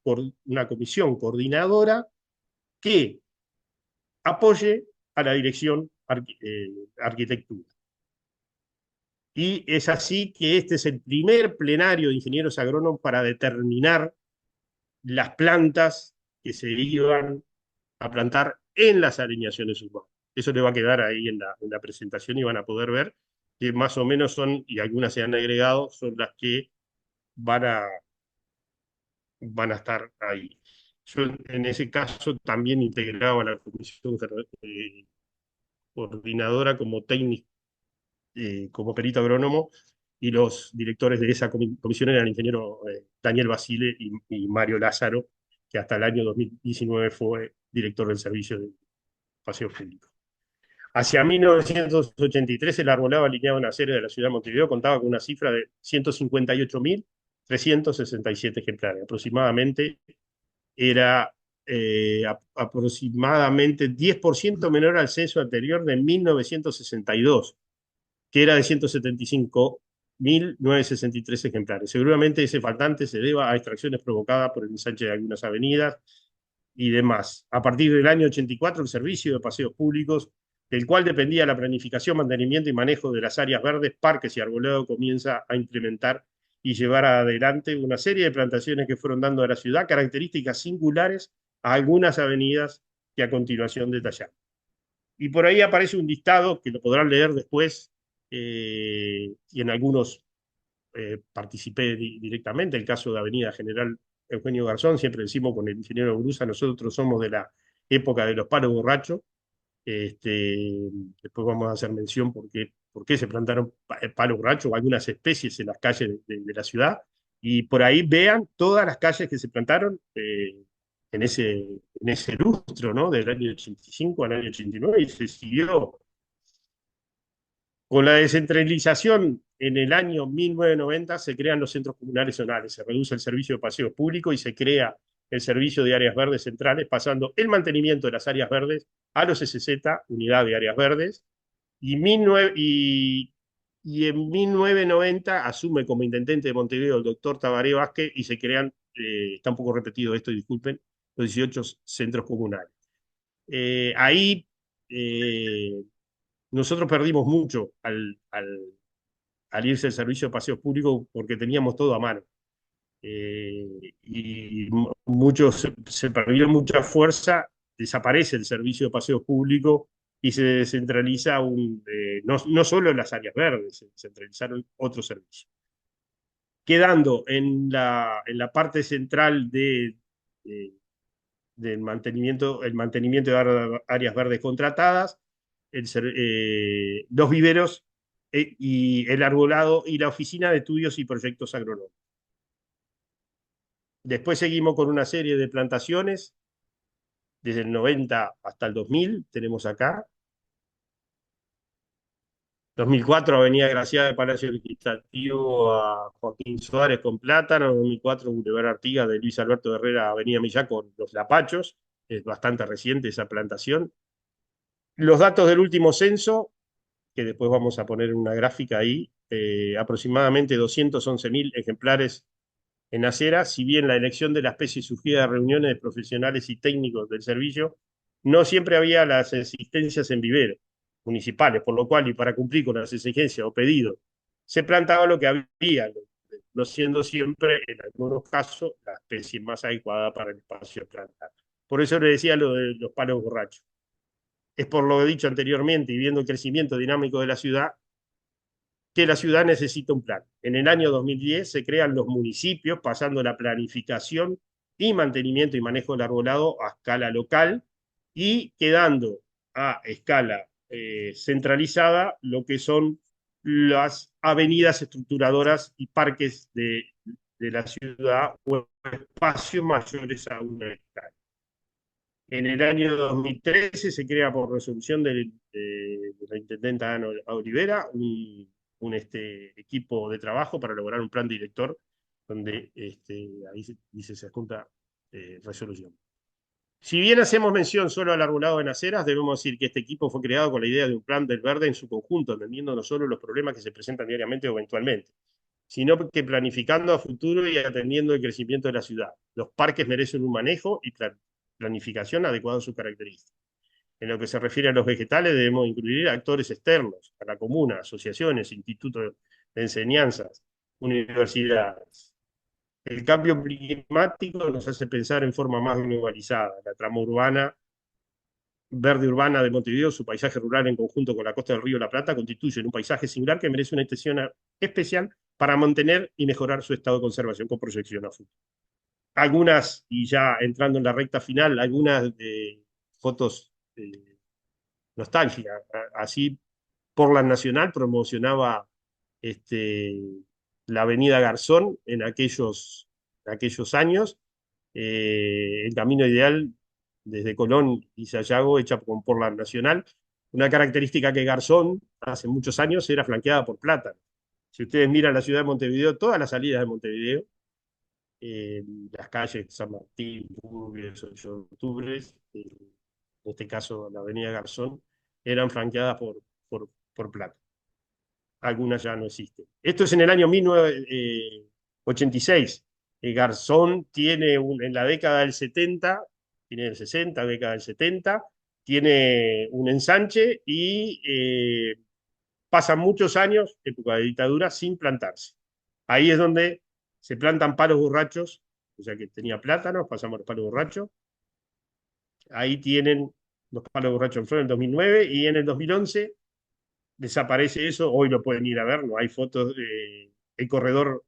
comisión coordinadora que apoye a la dirección arquitectura. Y es así que este es el primer plenario de ingenieros agrónomos para determinar las plantas que se iban a plantar en las alineaciones urbanas. Eso le va a quedar ahí en la presentación y van a poder ver que más o menos son, y algunas se han agregado, son las que van a estar ahí. Yo en ese caso también integraba la comisión coordinadora como técnico, como perito agrónomo, y los directores de esa comisión eran el ingeniero Daniel Basile y Mario Lázaro, que hasta el año 2019 fue director del Servicio de Paseo Público. Hacia 1983, el arbolado alineado en la serie de la ciudad de Montevideo contaba con una cifra de 158.367 ejemplares. Aproximadamente era aproximadamente 10% menor al censo anterior de 1962, que era de 175.963 ejemplares. Seguramente ese faltante se deba a extracciones provocadas por el ensanche de algunas avenidas y demás. A partir del año 84, el Servicio de Paseos Públicos, del cual dependía la planificación, mantenimiento y manejo de las áreas verdes, parques y arbolado, comienza a implementar y llevar adelante una serie de plantaciones que fueron dando a la ciudad características singulares a algunas avenidas que a continuación detallamos. Y por ahí aparece un listado que lo podrán leer después, y en algunos participé directamente. El caso de Avenida General Eugenio Garzón, siempre decimos con el ingeniero Brusa, nosotros somos de la época de los palos borrachos. Después vamos a hacer mención por qué se plantaron palos borrachos o algunas especies en las calles de la ciudad, Y por ahí vean todas las calles que se plantaron en ese lustro, ¿no? Del año 85 al año 89, y se siguió. Con la descentralización en el año 1990 se crean los centros comunales zonales, se reduce el servicio de paseos públicos y se crea el servicio de áreas verdes centrales, pasando el mantenimiento de las áreas verdes a los SZ, Unidad de Áreas Verdes, y, y en 1990 asume como intendente de Montevideo el doctor Tabaré Vázquez y se crean, está un poco repetido esto, disculpen, los 18 centros comunales. Ahí nosotros perdimos mucho al irse el servicio de paseos públicos porque teníamos todo a mano. Y se perdió mucha fuerza, desaparece el servicio de paseos públicos y se descentraliza no solo las áreas verdes, se centralizaron otros servicios. Quedando en la parte central del mantenimiento, el mantenimiento de áreas verdes contratadas, los viveros y el arbolado y la oficina de estudios y proyectos agronómicos. Después seguimos con una serie de plantaciones, desde el 90 hasta el 2000, tenemos acá. 2004, Avenida Graciada de Palacio Legislativo a Joaquín Suárez con Plátano. 2004, Boulevard Artigas de Luis Alberto Herrera, Avenida Millá con Los Lapachos. Es bastante reciente esa plantación. Los datos del último censo, que después vamos a poner una gráfica ahí, aproximadamente 211.000 ejemplares en acera, si bien la elección de la especie surgía de reuniones de profesionales y técnicos del servicio, no siempre había las existencias en viveros municipales, por lo cual, y para cumplir con las exigencias o pedidos, se plantaba lo que había, no siendo siempre, en algunos casos, la especie más adecuada para el espacio de plantar. Por eso le decía lo de los palos borrachos. Es por lo dicho anteriormente, y viendo el crecimiento dinámico de la ciudad, que la ciudad necesita un plan. En el año 2010 se crean los municipios, pasando la planificación y mantenimiento y manejo del arbolado a escala local y quedando a escala centralizada lo que son las avenidas estructuradoras y parques de la ciudad o espacios mayores a una hectárea. En el año 2013 se crea por resolución de la intendenta Ana Olivera un equipo de trabajo para elaborar un plan director donde ahí dice se junta resolución. Si bien hacemos mención solo al arbolado en aceras, debemos decir que este equipo fue creado con la idea de un plan del verde en su conjunto, entendiendo no solo los problemas que se presentan diariamente o eventualmente, sino que planificando a futuro y atendiendo el crecimiento de la ciudad. Los parques merecen un manejo y planificación adecuado a sus características. En lo que se refiere a los vegetales, debemos incluir actores externos, a la comuna, asociaciones, institutos de enseñanzas, universidades. El cambio climático nos hace pensar en forma más globalizada. La trama urbana, verde urbana de Montevideo, su paisaje rural en conjunto con la costa del río La Plata, constituyen un paisaje singular que merece una atención especial para mantener y mejorar su estado de conservación con proyección a futuro. Algunas, y ya entrando en la recta final, algunas fotos nostálgicas. Así, por la Nacional promocionaba la Avenida Garzón en aquellos años. El camino ideal desde Colón y Sayago, hecha por la Nacional. Una característica que Garzón hace muchos años era flanqueada por plátano. Si ustedes miran la ciudad de Montevideo, todas las salidas de Montevideo, las calles San Martín, Burgues, 8 de octubre, en este caso la avenida Garzón, eran flanqueadas por plata. Algunas ya no existen. Esto es en el año 1986. Garzón tiene en la década del 70, tiene el 60, década del 70, tiene un ensanche y pasan muchos años, época de dictadura, sin plantarse. Ahí es donde se plantan palos borrachos, o sea que tenía plátanos, pasamos a los palos borrachos. Ahí tienen los palos borrachos en flor en el 2009 y en el 2011 desaparece eso. Hoy lo pueden ir a ver, no hay fotos. El corredor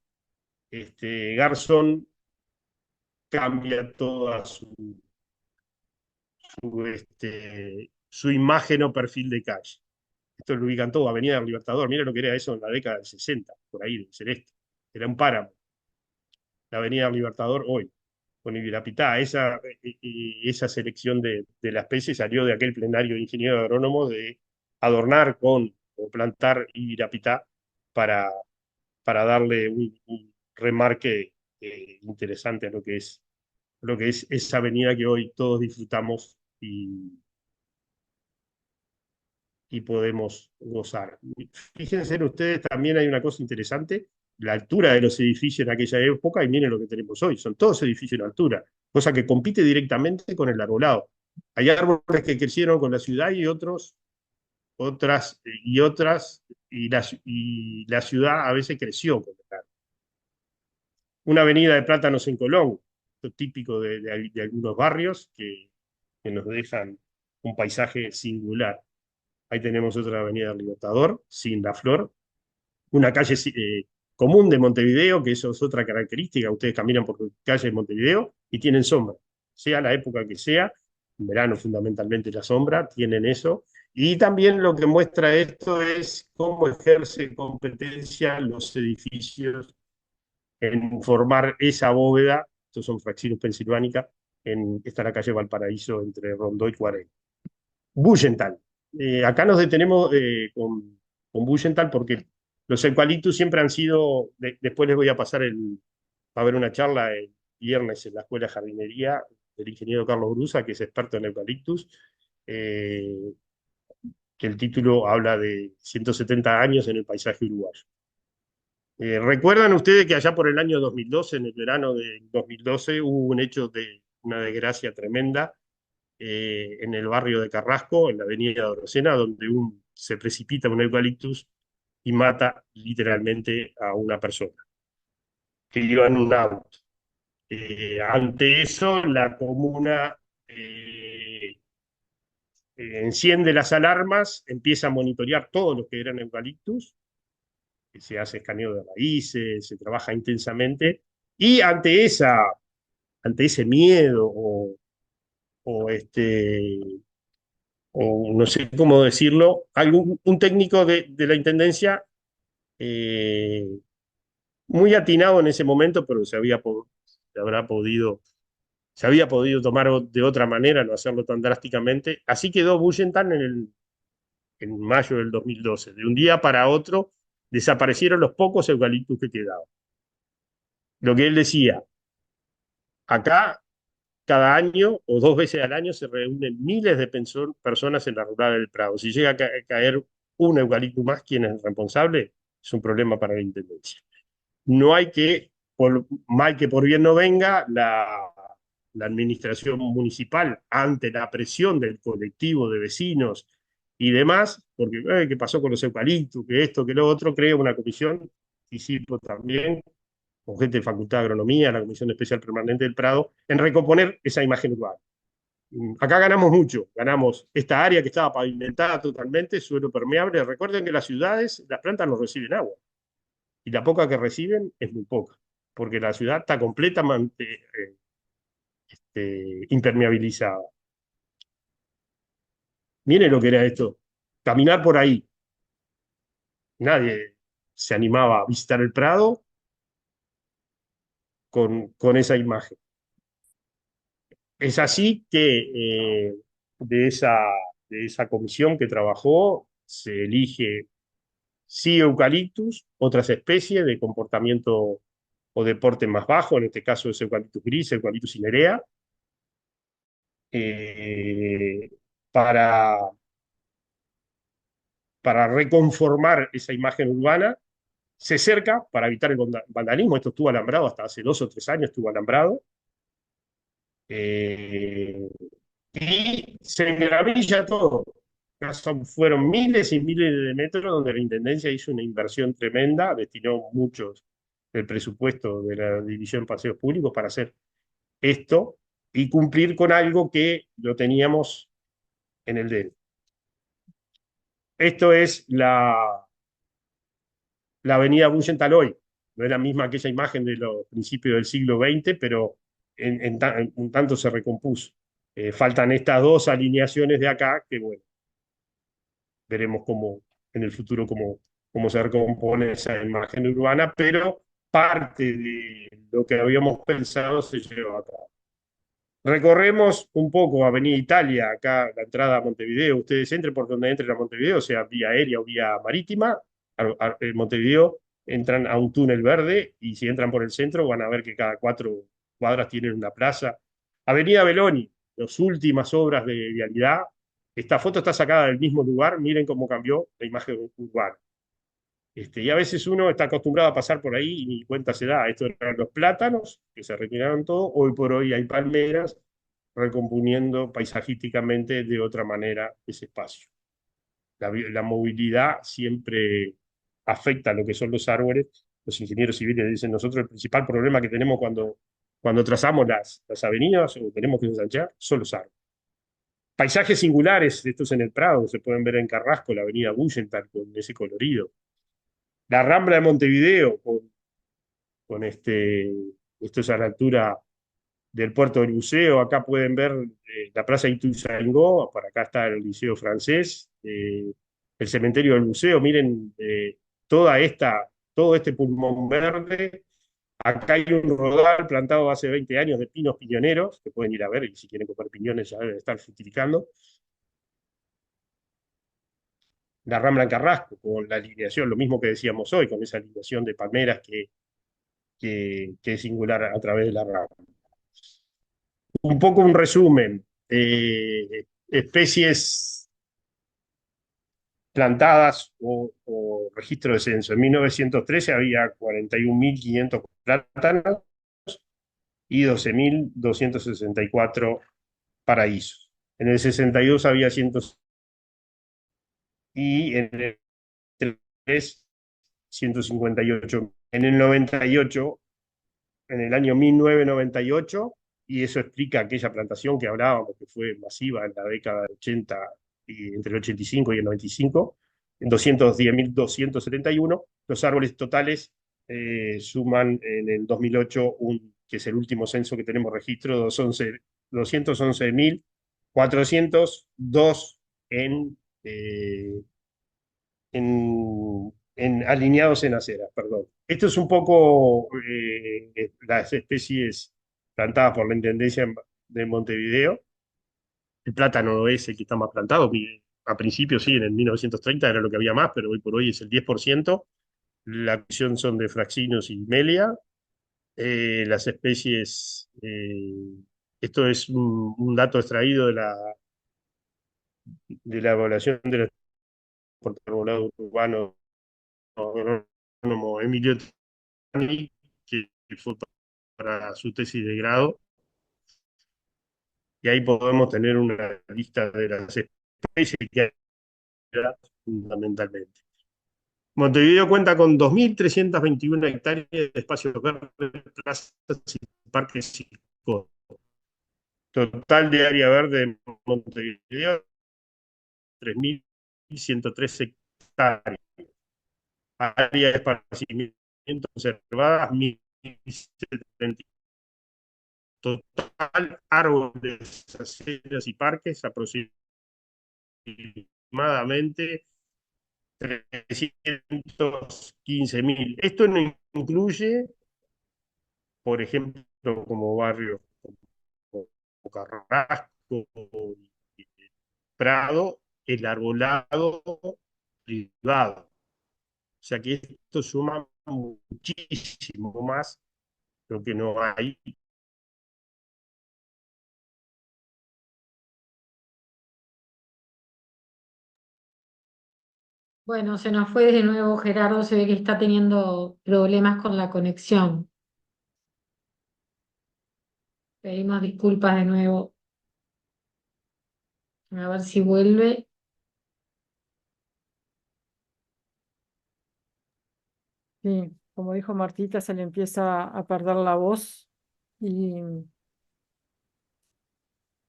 Garzón cambia toda su imagen o perfil de calle. Esto lo ubican todo, Avenida del Libertador. Mira lo que era eso en la década del 60, por ahí, del celeste. Era un páramo. la Avenida Libertador hoy, con Ibirapitá. Esa selección de la especie salió de aquel plenario de ingeniero agrónomo de adornar con o plantar Ibirapitá para, para darle un remarque interesante a lo que es esa avenida que hoy todos disfrutamos y podemos gozar. Fíjense en ustedes, también hay una cosa interesante, la altura de los edificios en aquella época, y miren lo que tenemos hoy, son todos edificios en altura, cosa que compite directamente con el arbolado. Hay árboles que crecieron con la ciudad y y la ciudad a veces creció con el árbol. Una avenida de plátanos en Colón, esto típico de algunos barrios que nos dejan un paisaje singular. Ahí tenemos otra avenida Libertador, sin la flor. Una calle común de Montevideo, que eso es otra característica. Ustedes caminan por calles de Montevideo y tienen sombra. Sea la época que sea, en verano fundamentalmente la sombra, tienen eso. Y también lo que muestra esto es cómo ejerce competencia los edificios en formar esa bóveda. Estos son Fraxinus pennsylvanica, está en la calle Valparaíso entre Rondó y Cuarel. Bullenthal. Acá nos detenemos con Bullenthal porque los eucaliptus siempre han sido, después les voy a pasar va a haber una charla el viernes en la Escuela de Jardinería del ingeniero Carlos Brusa, que es experto en eucaliptus, que el título habla de 170 años en el paisaje uruguayo. ¿Recuerdan ustedes que allá por el año 2012, en el verano de 2012, hubo un hecho de una desgracia tremenda en el barrio de Carrasco, en la avenida Dorocena, donde se precipita un eucaliptus y mata literalmente a una persona que iba en un auto? Ante eso, la comuna enciende las alarmas, empieza a monitorear todos los que eran eucaliptus, que se hace escaneo de raíces, se trabaja intensamente, y ante ese miedo o o no sé cómo decirlo, un técnico de la Intendencia eh, muy atinado en ese momento, pero se había podido tomar de otra manera, no hacerlo tan drásticamente. Así quedó Bullenthal en mayo del 2012. De un día para otro desaparecieron los pocos eucaliptus que quedaban. Lo que él decía, acá cada año o 2 veces al año se reúnen miles de personas en la rural del Prado. Si llega a caer un eucalipto más, ¿quién es el responsable? Es un problema para la Intendencia. No hay que, por mal que por bien no venga, la administración municipal, ante la presión del colectivo de vecinos y demás, porque ¿qué pasó con los eucaliptos? Que esto, que lo otro, crea una comisión, participo también, con gente de Facultad de Agronomía, la Comisión Especial Permanente del Prado, en recomponer esa imagen urbana. Acá ganamos mucho, ganamos esta área que estaba pavimentada totalmente, suelo permeable. Recuerden que las ciudades, las plantas no reciben agua, y la poca que reciben es muy poca, porque la ciudad está completamente impermeabilizada. Miren lo que era esto, caminar por ahí. Nadie se animaba a visitar el Prado con esa imagen. Es así que de esa, de esa comisión que trabajó se elige sí eucaliptus, otras especies de comportamiento o deporte más bajo, en este caso es eucaliptus gris, eucaliptus cinerea, eh, para, para reconformar esa imagen urbana. Se cerca para evitar el vandalismo, esto estuvo alambrado hasta hace 2 o 3 años, estuvo alambrado, eh, y se engravilla todo. Fueron miles y miles de metros donde la Intendencia hizo una inversión tremenda, destinó muchos del presupuesto de la División de Paseos Públicos para hacer esto y cumplir con algo que lo teníamos en el DEN. Esto es la avenida Bullenthal hoy. No es la misma aquella imagen de los principios del siglo XX, pero un tanto se recompuso. Faltan estas dos alineaciones de acá, que bueno, veremos en el futuro cómo se recompone esa imagen urbana, pero parte de lo que habíamos pensado se lleva a cabo. Recorremos un poco Avenida Italia, acá la entrada a Montevideo. Ustedes entren por donde entren a Montevideo, sea vía aérea o vía marítima. En Montevideo entran a un túnel verde y si entran por el centro van a ver que cada 4 cuadras tienen una plaza. Avenida Beloni, las últimas obras de vialidad. Esta foto está sacada del mismo lugar. Miren cómo cambió la imagen urbana. Y a veces uno está acostumbrado a pasar por ahí y ni cuenta se da. Estos eran los plátanos, que se retiraron todos. Hoy por hoy hay palmeras recomponiendo paisajísticamente de otra manera ese espacio. La movilidad siempre afecta a lo que son los árboles. Los ingenieros civiles dicen, nosotros el principal problema que tenemos cuando trazamos las avenidas o tenemos que ensanchar son los árboles. Paisajes singulares, estos en el Prado, se pueden ver en Carrasco, la avenida Bullenthal con ese colorido. La Rambla de Montevideo, con esto es a la altura del puerto del Buceo. Acá pueden ver la Plaza Ituzaingó, por acá está el Liceo Francés, el cementerio del Buceo. Miren todo este pulmón verde. Acá hay un rodal plantado hace 20 años de pinos piñoneros, que pueden ir a ver y si quieren comer piñones ya deben estar fructificando. La Rambla en Carrasco, con la alineación, lo mismo que decíamos hoy, con esa alineación de palmeras que es singular a través de la Rambla. Un poco un resumen. Especies plantadas o registro de censo. En 1913 había 41.500 plátanos y 12.264 paraísos. En el 62 había 100 y en el 3 158. En el 98, en el año 1998, y eso explica aquella plantación que hablábamos, que fue masiva en la década de 80, y entre el 85 y el 95, en 210.271, los árboles totales suman en el 2008, que es el último censo que tenemos registro, 211.402 alineados en aceras, perdón. Esto es un poco las especies plantadas por la Intendencia de Montevideo. El plátano es el que está más plantado. A principio, sí, en el 1930 era lo que había más, pero hoy por hoy es el 10%. La cuestión son de Fraxinos y Melia. Las especies, esto es un dato extraído de la evaluación de los arbolado urbano agrónomo Emilio Tani, que fue para su tesis de grado, y ahí podemos tener una lista de las especies que hay fundamentalmente. Montevideo cuenta con 2.321 hectáreas de espacio verde, plazas y parques y costas. Total de área verde en Montevideo, 3.103 hectáreas. Área de esparcimiento observadas, 1.070. Total árboles, aceras y parques, aproximadamente 315.000. Esto no incluye, por ejemplo, como barrios como Carrasco y Prado, el arbolado privado. O sea que esto suma muchísimo más lo que no hay. Bueno, se nos fue de nuevo Gerardo, se ve que está teniendo problemas con la conexión. Pedimos disculpas de nuevo. A ver si vuelve. Sí, como dijo Martita, se le empieza a perder la voz y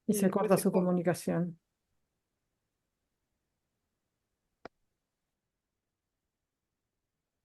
se corta su comunicación.